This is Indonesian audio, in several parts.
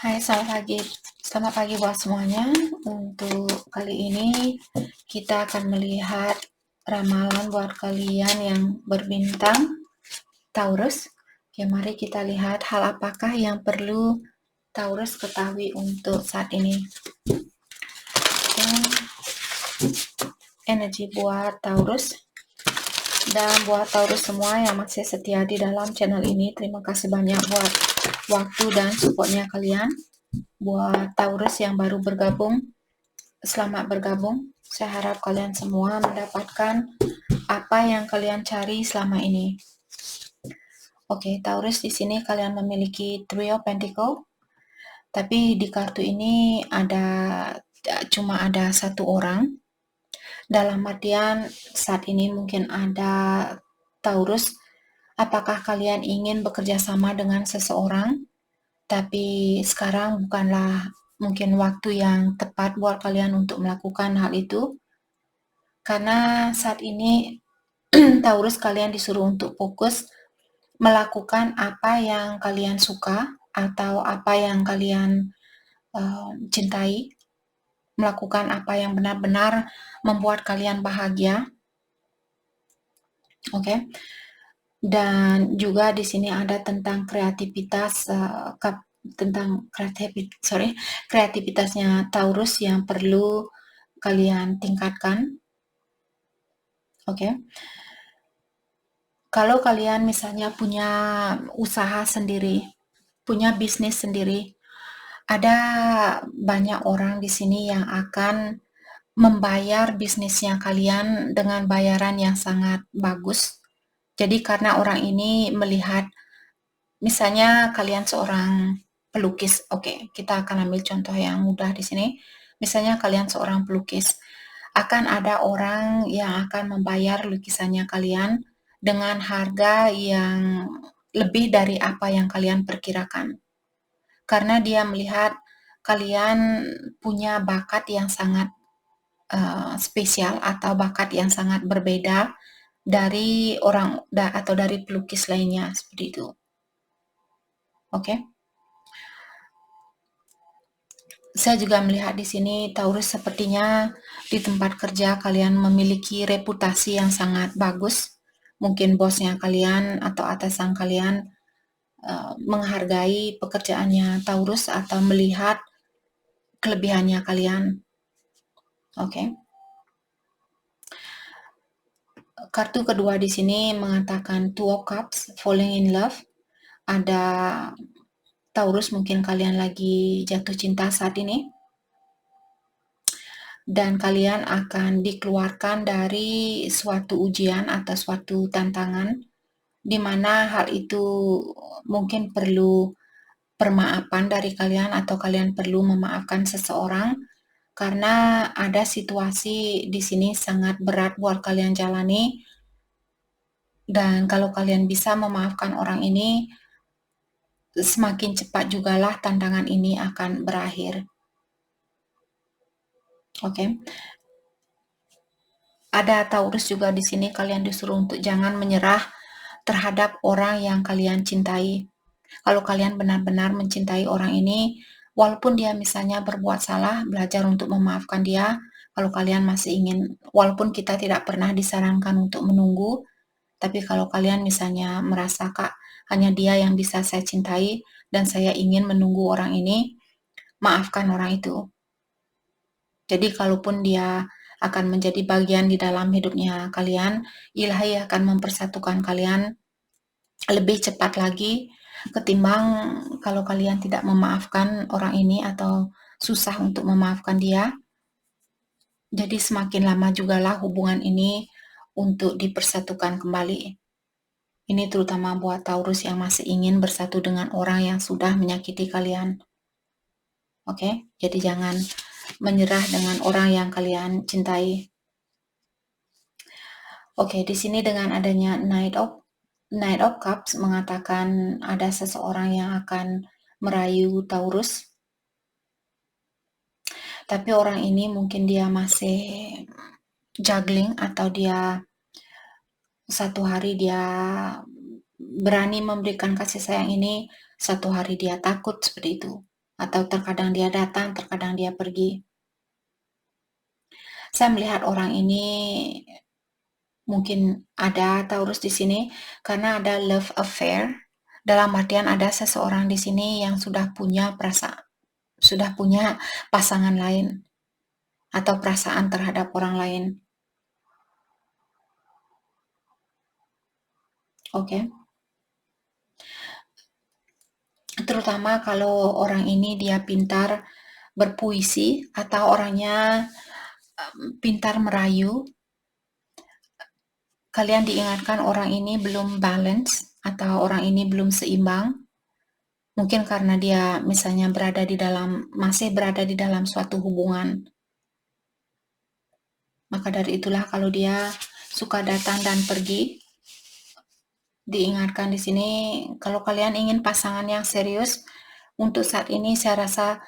Hai, selamat pagi buat semuanya. Untuk kali ini kita akan melihat ramalan buat kalian yang berbintang Taurus. Ya, mari kita lihat hal apakah yang perlu Taurus ketahui untuk saat ini. Energi buat Taurus. Dan buat Taurus semua yang masih setia di dalam channel ini, terima kasih banyak buat waktu dan supportnya kalian. Buat Taurus yang baru bergabung, selamat bergabung. Saya harap kalian semua mendapatkan apa yang kalian cari selama ini. Oke, Taurus, di sini kalian memiliki Three of Pentacles, tapi di kartu ini cuma ada satu orang. Dalam artian saat ini mungkin ada Taurus, apakah kalian ingin bekerja sama dengan seseorang, tapi sekarang bukanlah mungkin waktu yang tepat buat kalian untuk melakukan hal itu. Karena saat ini Taurus kalian disuruh untuk fokus melakukan apa yang kalian suka atau apa yang kalian cintai, melakukan apa yang benar-benar membuat kalian bahagia. Oke. Dan juga di sini ada tentang kreativitasnya Taurus yang perlu kalian tingkatkan. Oke. Kalau kalian misalnya punya usaha sendiri, punya bisnis sendiri, ada banyak orang di sini yang akan membayar bisnisnya kalian dengan bayaran yang sangat bagus. Jadi karena orang ini melihat, misalnya kalian seorang pelukis, oke, kita akan ambil contoh yang mudah di sini. Misalnya kalian seorang pelukis, akan ada orang yang akan membayar lukisannya kalian dengan harga yang lebih dari apa yang kalian perkirakan. Karena dia melihat kalian punya bakat yang sangat spesial atau bakat yang sangat berbeda dari orang atau dari pelukis lainnya, seperti itu. Oke. Saya juga melihat di sini Taurus sepertinya di tempat kerja kalian memiliki reputasi yang sangat bagus. Mungkin bosnya kalian atau atasan kalian menghargai pekerjaannya Taurus atau melihat kelebihannya kalian. Oke. Kartu kedua di sini mengatakan Two of Cups, falling in love. Ada Taurus, mungkin kalian lagi jatuh cinta saat ini. Dan kalian akan dikeluarkan dari suatu ujian atau suatu tantangan, di mana hal itu mungkin perlu permaafan dari kalian atau kalian perlu memaafkan seseorang karena ada situasi di sini sangat berat buat kalian jalani. Dan kalau kalian bisa memaafkan orang ini, semakin cepat jugalah tantangan ini akan berakhir. Oke. Ada Taurus juga di sini, kalian disuruh untuk jangan menyerah terhadap orang yang kalian cintai. Kalau kalian benar-benar mencintai orang ini, walaupun dia misalnya berbuat salah, belajar untuk memaafkan dia. Kalau kalian masih ingin, walaupun kita tidak pernah disarankan untuk menunggu, tapi kalau kalian misalnya merasa, Kak, hanya dia yang bisa saya cintai dan saya ingin menunggu orang ini, maafkan orang itu. Jadi kalaupun dia akan menjadi bagian di dalam hidupnya kalian, ilahi akan mempersatukan kalian lebih cepat lagi ketimbang kalau kalian tidak memaafkan orang ini atau susah untuk memaafkan dia. Jadi semakin lama jugalah hubungan ini untuk dipersatukan kembali. Ini terutama buat Taurus yang masih ingin bersatu dengan orang yang sudah menyakiti kalian. Oke, jadi jangan menyerah dengan orang yang kalian cintai. Oke, di sini dengan adanya Knight of Cups mengatakan ada seseorang yang akan merayu Taurus. Tapi orang ini mungkin dia masih juggling atau dia satu hari dia berani memberikan kasih sayang ini, satu hari dia takut seperti itu. atau terkadang dia datang, terkadang dia pergi. Saya melihat orang ini mungkin ada Taurus di sini karena ada love affair. Dalam artian ada seseorang di sini yang sudah punya pasangan lain atau perasaan terhadap orang lain. Oke. Terutama kalau orang ini dia pintar berpuisi atau orangnya pintar merayu, kalian diingatkan orang ini belum balance atau orang ini belum seimbang. Mungkin karena dia misalnya masih berada di dalam suatu hubungan. Maka dari itulah kalau dia suka datang dan pergi, diingatkan di sini kalau kalian ingin pasangan yang serius, untuk saat ini saya rasa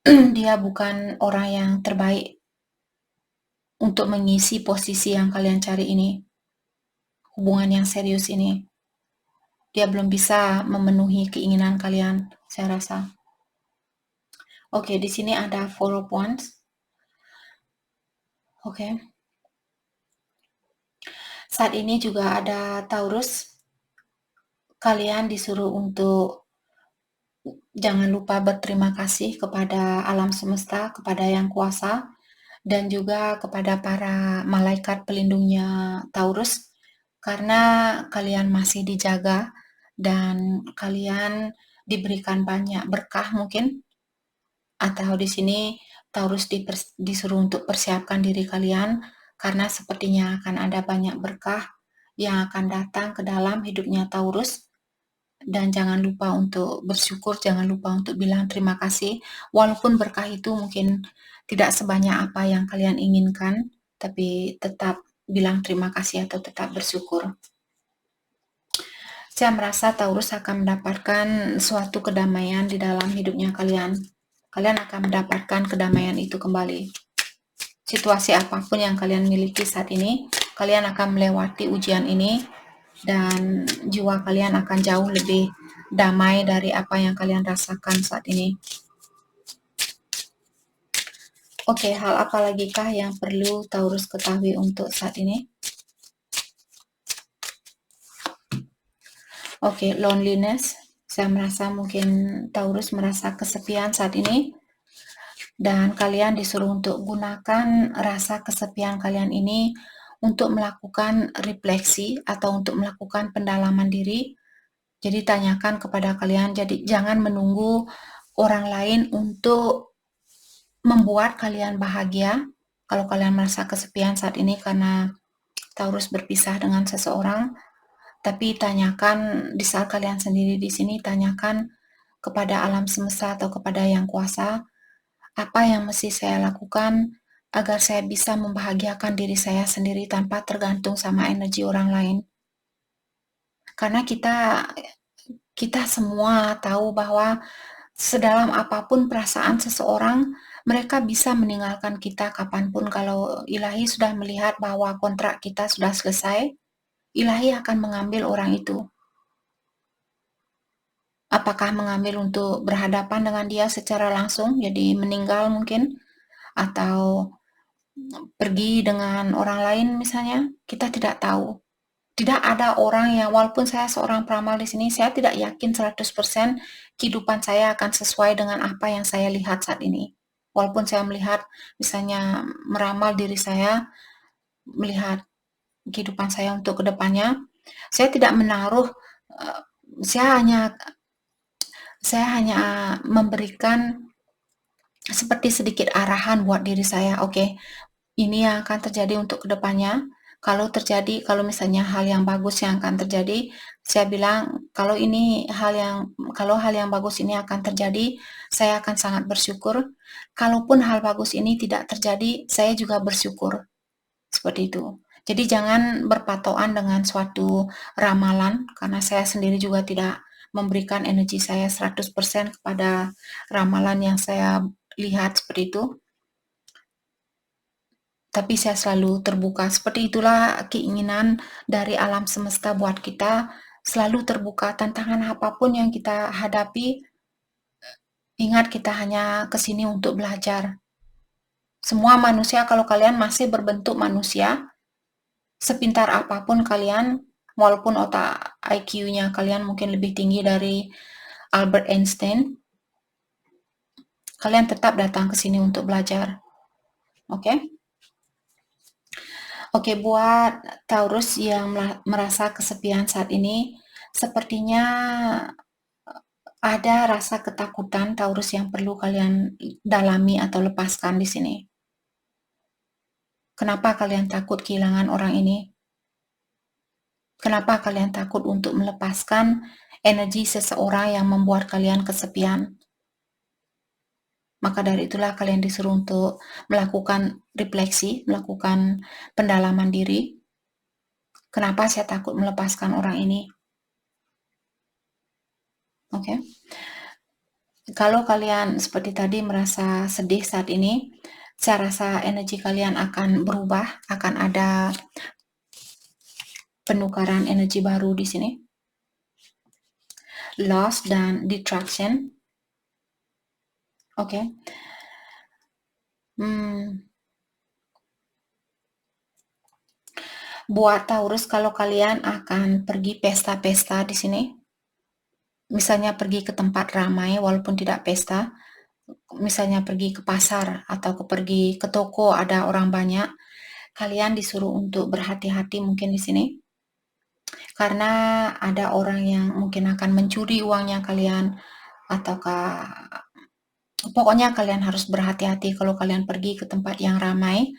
dia bukan orang yang terbaik untuk mengisi posisi yang kalian cari ini. Hubungan yang serius ini. Dia belum bisa memenuhi keinginan kalian, saya rasa. Oke, di sini ada Four of Wands. Oke. Saat ini juga ada Taurus. Kalian disuruh untuk jangan lupa berterima kasih kepada alam semesta, kepada Yang Kuasa, dan juga kepada para malaikat pelindungnya Taurus, karena kalian masih dijaga dan kalian diberikan banyak berkah mungkin, atau di sini Taurus disuruh untuk persiapkan diri kalian karena sepertinya akan ada banyak berkah yang akan datang ke dalam hidupnya Taurus. Dan jangan lupa untuk bersyukur, jangan lupa untuk bilang terima kasih, walaupun berkah itu mungkin tidak sebanyak apa yang kalian inginkan, tapi tetap bilang terima kasih atau tetap bersyukur. Saya merasa Taurus akan mendapatkan suatu kedamaian di dalam hidupnya kalian. Kalian akan mendapatkan kedamaian itu kembali. Situasi apapun yang kalian miliki saat ini, kalian akan melewati ujian ini dan jiwa kalian akan jauh lebih damai dari apa yang kalian rasakan saat ini. Oke, hal apa lagi kah yang perlu Taurus ketahui untuk saat ini? Oke, loneliness. Saya merasa mungkin Taurus merasa kesepian saat ini. Dan kalian disuruh untuk gunakan rasa kesepian kalian ini untuk melakukan refleksi atau untuk melakukan pendalaman diri. Jadi tanyakan kepada kalian, jadi jangan menunggu orang lain untuk membuat kalian bahagia. Kalau kalian merasa kesepian saat ini karena Taurus berpisah dengan seseorang, tapi tanyakan di saat kalian sendiri di sini, tanyakan kepada alam semesta atau kepada Yang Kuasa, apa yang mesti saya lakukan agar saya bisa membahagiakan diri saya sendiri tanpa tergantung sama energi orang lain. Karena kita semua tahu bahwa sedalam apapun perasaan seseorang, mereka bisa meninggalkan kita kapanpun. Kalau Ilahi sudah melihat bahwa kontrak kita sudah selesai, Ilahi akan mengambil orang itu. Apakah mengambil untuk berhadapan dengan dia secara langsung, jadi meninggal mungkin, atau pergi dengan orang lain misalnya, kita tidak tahu. Tidak ada orang yang, walaupun saya seorang peramal di sini, saya tidak yakin 100% kehidupan saya akan sesuai dengan apa yang saya lihat saat ini. Walaupun saya melihat, misalnya meramal diri saya, melihat kehidupan saya untuk kedepannya, saya tidak menaruh, saya hanya memberikan seperti sedikit arahan buat diri saya. Oke, ini yang akan terjadi untuk kedepannya. Kalau misalnya hal yang bagus yang akan terjadi, saya bilang kalau hal yang bagus ini akan terjadi, saya akan sangat bersyukur. Kalaupun hal bagus ini tidak terjadi, saya juga bersyukur. Seperti itu. Jadi jangan berpatokan dengan suatu ramalan, karena saya sendiri juga tidak memberikan energi saya 100% kepada ramalan yang saya lihat seperti itu. Tapi saya selalu terbuka. Seperti itulah keinginan dari alam semesta buat kita, selalu terbuka. Tantangan apapun yang kita hadapi, Ingat, kita hanya ke sini untuk belajar. Semua manusia, kalau kalian masih berbentuk manusia, sepintar apapun kalian, walaupun otak IQ-nya kalian mungkin lebih tinggi dari Albert Einstein, kalian tetap datang ke sini untuk belajar. Oke? Oke, buat Taurus yang merasa kesepian saat ini, sepertinya ada rasa ketakutan Taurus yang perlu kalian dalami atau lepaskan di sini. Kenapa kalian takut kehilangan orang ini? Kenapa kalian takut untuk melepaskan energi seseorang yang membuat kalian kesepian? Maka dari itulah kalian disuruh untuk melakukan refleksi, melakukan pendalaman diri. Kenapa saya takut melepaskan orang ini? Oke. Kalau kalian seperti tadi merasa sedih saat ini, saya rasa energi kalian akan berubah, akan ada penukaran energi baru di sini. Loss dan detraction. Oke. Buat Taurus, kalau kalian akan pergi pesta-pesta di sini, misalnya pergi ke tempat ramai walaupun tidak pesta, misalnya pergi ke pasar atau pergi ke toko ada orang banyak, kalian disuruh untuk berhati-hati mungkin di sini. Karena ada orang yang mungkin akan mencuri uangnya kalian, ataukah pokoknya kalian harus berhati-hati kalau kalian pergi ke tempat yang ramai,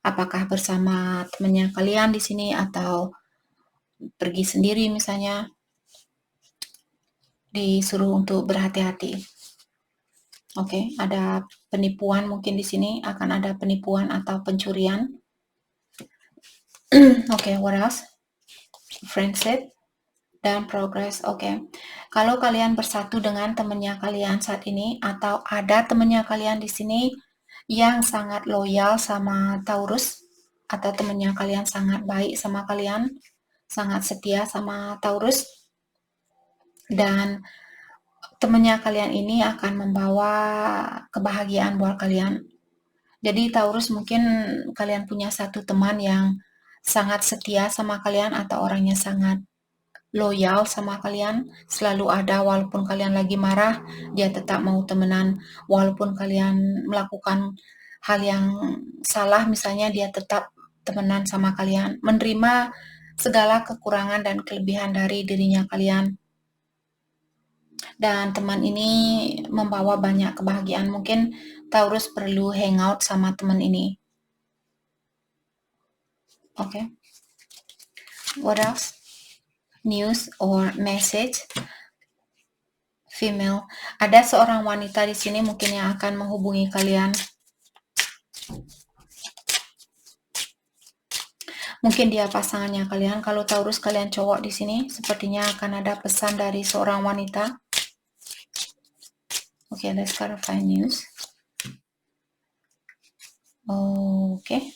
apakah bersama temannya kalian di sini atau pergi sendiri misalnya, disuruh untuk berhati-hati. Oke, ada penipuan mungkin di sini, akan ada penipuan atau pencurian. Oke, what else? Friendship dan progress. Oke. Kalau kalian bersatu dengan temannya kalian saat ini, atau ada temannya kalian di sini yang sangat loyal sama Taurus, atau temannya kalian sangat baik sama kalian, sangat setia sama Taurus, dan temannya kalian ini akan membawa kebahagiaan buat kalian. Jadi Taurus, mungkin kalian punya satu teman yang sangat setia sama kalian atau orangnya sangat loyal sama kalian, selalu ada walaupun kalian lagi marah, dia tetap mau temenan. Walaupun kalian melakukan hal yang salah, misalnya dia tetap temenan sama kalian, menerima segala kekurangan dan kelebihan dari dirinya kalian. Dan teman ini membawa banyak kebahagiaan. Mungkin Taurus perlu hangout sama teman ini. Oke. What else? News or message? Female. Ada seorang wanita di sini mungkin yang akan menghubungi kalian. Mungkin dia pasangannya kalian. Kalau Taurus kalian cowok di sini, sepertinya akan ada pesan dari seorang wanita. Oke, let's clarify news. Oke.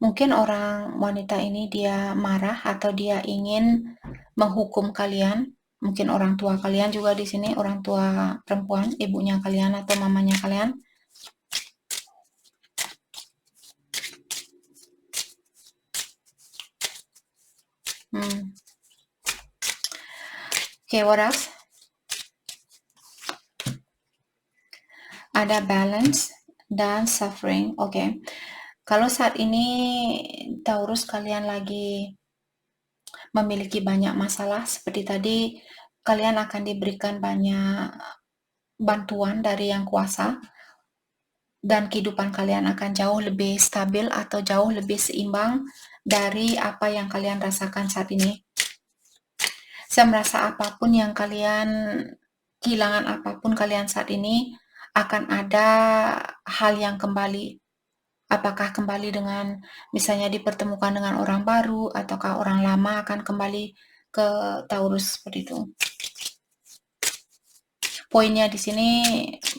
Mungkin orang wanita ini dia marah atau dia ingin menghukum kalian. Mungkin orang tua kalian juga di sini, orang tua perempuan, ibunya kalian atau mamanya kalian. Okay, what else? Ada balance dan suffering. Oke. Kalau saat ini Taurus kalian lagi memiliki banyak masalah, seperti tadi kalian akan diberikan banyak bantuan dari Yang Kuasa, dan kehidupan kalian akan jauh lebih stabil atau jauh lebih seimbang dari apa yang kalian rasakan saat ini. Saya merasa apapun yang kalian kehilangan, apapun kalian saat ini, akan ada hal yang kembali. Apakah kembali dengan misalnya dipertemukan dengan orang baru, ataukah orang lama akan kembali ke Taurus seperti itu. Poinnya di sini,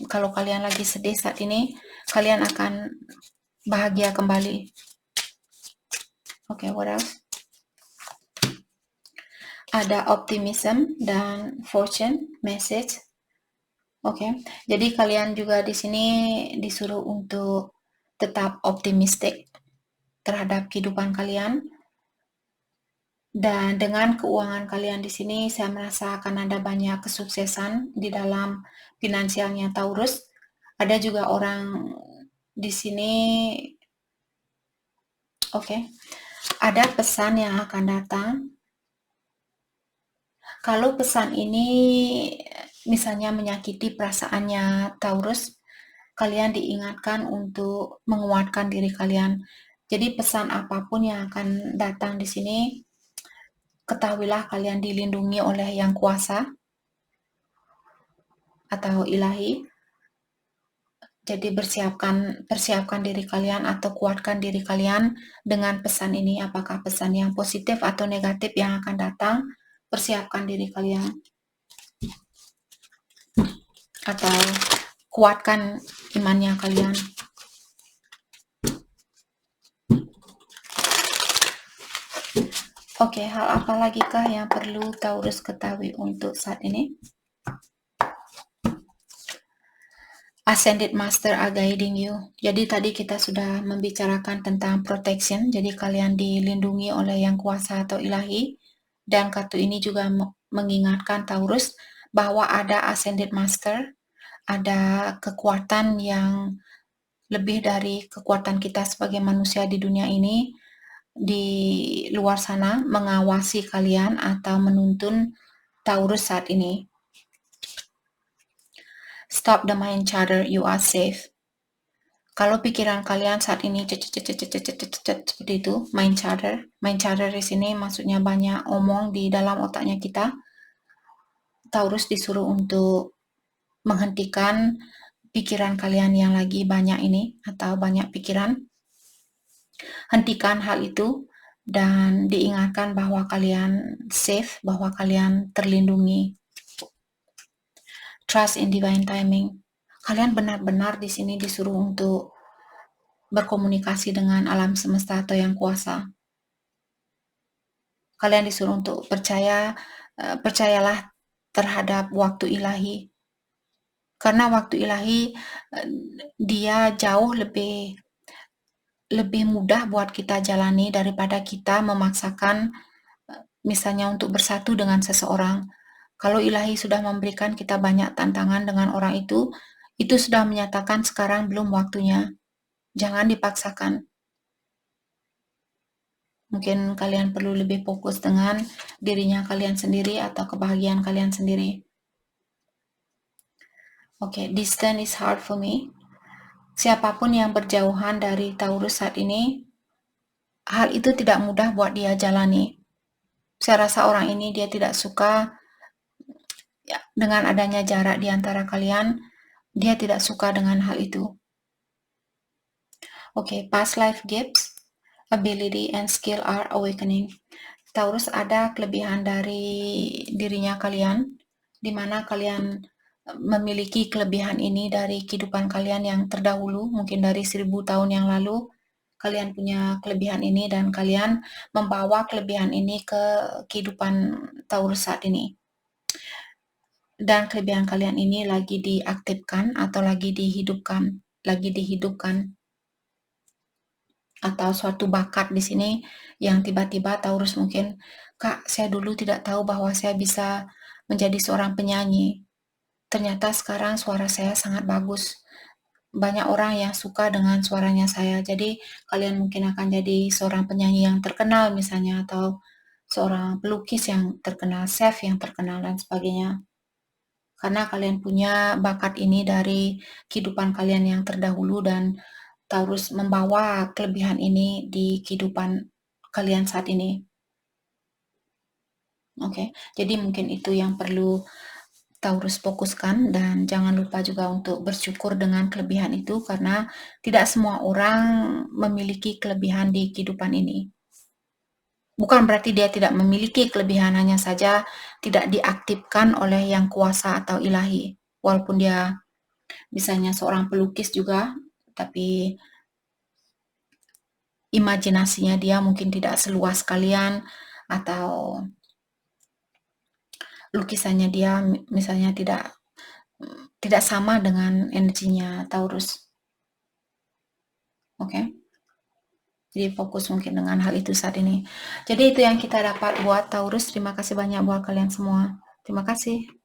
kalau kalian lagi sedih saat ini, kalian akan bahagia kembali. Oke, what else? Ada optimism dan fortune message. Oke, jadi kalian juga di sini disuruh untuk tetap optimistik terhadap kehidupan kalian. Dan dengan keuangan kalian di sini, saya merasa akan ada banyak kesuksesan di dalam finansialnya Taurus. Ada juga orang di sini, oke, ada pesan yang akan datang. Kalau pesan ini misalnya menyakiti perasaannya Taurus, kalian diingatkan untuk menguatkan diri kalian. Jadi pesan apapun yang akan datang di sini, ketahuilah kalian dilindungi oleh Yang Kuasa atau Ilahi. Jadi persiapkan diri kalian atau kuatkan diri kalian dengan pesan ini, apakah pesan yang positif atau negatif yang akan datang, persiapkan diri kalian atau kuatkan imannya kalian. Oke, hal apa lagi kah yang perlu Taurus ketahui untuk saat ini? Ascended Master are guiding you. Jadi tadi kita sudah membicarakan tentang protection, jadi kalian dilindungi oleh Yang Kuasa atau Ilahi. Dan kartu ini juga mengingatkan Taurus bahwa ada Ascended Master, ada kekuatan yang lebih dari kekuatan kita sebagai manusia di dunia ini, di luar sana mengawasi kalian atau menuntun Taurus saat ini. Stop the mind chatter, you are safe. Kalau pikiran kalian saat ini seperti itu, mind chatter di sini maksudnya banyak omong di dalam otaknya kita. Taurus disuruh untuk menghentikan pikiran kalian yang lagi banyak ini atau banyak pikiran. Hentikan hal itu dan diingatkan bahwa kalian safe, bahwa kalian terlindungi. Trust in divine timing. Kalian benar-benar di sini disuruh untuk berkomunikasi dengan alam semesta atau Yang Kuasa. Kalian disuruh untuk percayalah terhadap waktu ilahi. Karena waktu ilahi dia jauh lebih mudah buat kita jalani daripada kita memaksakan misalnya untuk bersatu dengan seseorang. Kalau ilahi sudah memberikan kita banyak tantangan dengan orang itu sudah menyatakan sekarang belum waktunya. Jangan dipaksakan. Mungkin kalian perlu lebih fokus dengan dirinya kalian sendiri atau kebahagiaan kalian sendiri. Oke, distance is hard for me. Siapapun yang berjauhan dari Taurus saat ini, hal itu tidak mudah buat dia jalani. Saya rasa orang ini dia tidak suka ya, dengan adanya jarak di antara kalian. Dia tidak suka dengan hal itu. Oke, past life gifts, ability and skill are awakening. Taurus ada kelebihan dari dirinya kalian, di mana kalian memiliki kelebihan ini dari kehidupan kalian yang terdahulu, mungkin dari 1000 tahun yang lalu, kalian punya kelebihan ini dan kalian membawa kelebihan ini ke kehidupan Taurus saat ini. Dan kelebihan kalian ini lagi diaktifkan atau lagi dihidupkan. Atau suatu bakat di sini yang tiba-tiba Taurus mungkin, Kak, saya dulu tidak tahu bahwa saya bisa menjadi seorang penyanyi. Ternyata sekarang suara saya sangat bagus. Banyak orang yang suka dengan suaranya saya. Jadi kalian mungkin akan jadi seorang penyanyi yang terkenal misalnya atau seorang pelukis yang terkenal, chef yang terkenal dan sebagainya. Karena kalian punya bakat ini dari kehidupan kalian yang terdahulu dan Taurus membawa kelebihan ini di kehidupan kalian saat ini. Oke, jadi mungkin itu yang perlu Taurus fokuskan dan jangan lupa juga untuk bersyukur dengan kelebihan itu karena tidak semua orang memiliki kelebihan di kehidupan ini. Bukan berarti dia tidak memiliki kelebihan, hanya saja tidak diaktifkan oleh Yang Kuasa atau Ilahi. Walaupun dia misalnya seorang pelukis juga, tapi imajinasinya dia mungkin tidak seluas kalian atau lukisannya dia misalnya tidak tidak sama dengan energinya Taurus. Oke. Jadi fokus mungkin dengan hal itu saat ini. Jadi itu yang kita dapat buat Taurus. Terima kasih banyak buat kalian semua. Terima kasih.